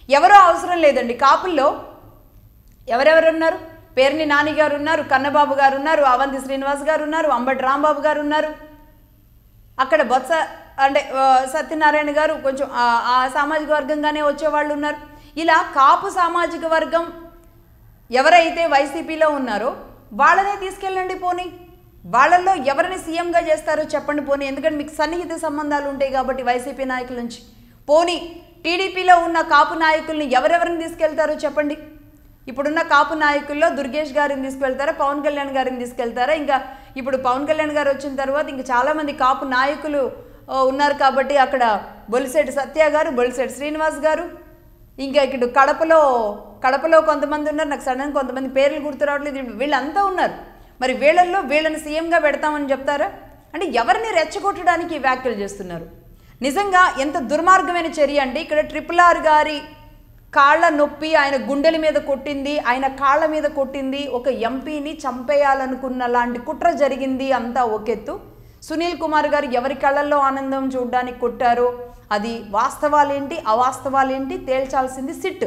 ఎవరో అవసరం లేదండి. కాపుల్లో ఎవరెవరు ఉన్నారు? పేర్ని నాని గారు ఉన్నారు, కన్నబాబు గారు ఉన్నారు, అవంతి శ్రీనివాస్ గారు ఉన్నారు, అంబటి రాంబాబు గారు ఉన్నారు, అక్కడ బొత్స అంటే సత్యనారాయణ గారు కొంచెం ఆ సామాజిక వర్గంగానే వచ్చేవాళ్ళు ఉన్నారు. ఇలా కాపు సామాజిక వర్గం ఎవరైతే వైసీపీలో ఉన్నారో వాళ్ళనే తీసుకెళ్ళండి పోనీ. వాళ్ళల్లో ఎవరిని సీఎంగా చేస్తారో చెప్పండి పోనీ. ఎందుకంటే మీకు సన్నిహిత సంబంధాలు ఉంటాయి కాబట్టి వైసీపీ నాయకుల నుంచి. పోనీ టీడీపీలో ఉన్న కాపు నాయకుల్ని ఎవరెవరిని తీసుకెళ్తారో చెప్పండి. ఇప్పుడున్న కాపు నాయకుల్లో దుర్గేష్ గారిని తీసుకెళ్తారా, పవన్ కళ్యాణ్ గారిని తీసుకెళ్తారా? ఇంకా ఇప్పుడు పవన్ కళ్యాణ్ గారు వచ్చిన తర్వాత ఇంకా చాలామంది కాపు నాయకులు ఉన్నారు కాబట్టి అక్కడ బొలిశెట్టి సత్య గారు, బొలిశెట్టి శ్రీనివాస్ గారు, ఇంకా ఇక్కడ కడపలో కొంతమంది ఉన్నారు. నాకు సడన్ కొంతమంది పేర్లు గుర్తు రావట్లేదు. వీళ్ళంతా ఉన్నారు. మరి వీళ్ళల్లో వీళ్ళని సీఎంగా పెడతామని చెప్తారా? అంటే ఎవరిని రెచ్చగొట్టడానికి వ్యాఖ్యలు చేస్తున్నారు? నిజంగా ఎంత దుర్మార్గమైన చర్య అండి. ఇక్కడ RRR గారి కాళ్ళ నొప్పి, ఆయన గుండెల మీద కొట్టింది, ఆయన కాళ్ళ మీద కొట్టింది, ఒక ఎంపీని చంపేయాలనుకున్న లాంటి కుట్ర జరిగింది. అంతా ఒకెత్తు. సునీల్ కుమార్ గారు ఎవరి కళ్ళల్లో ఆనందం చూడడానికి కొట్టారో అది వాస్తవాలేంటి అవాస్తవాలేంటి తేల్చాల్సింది సిట్.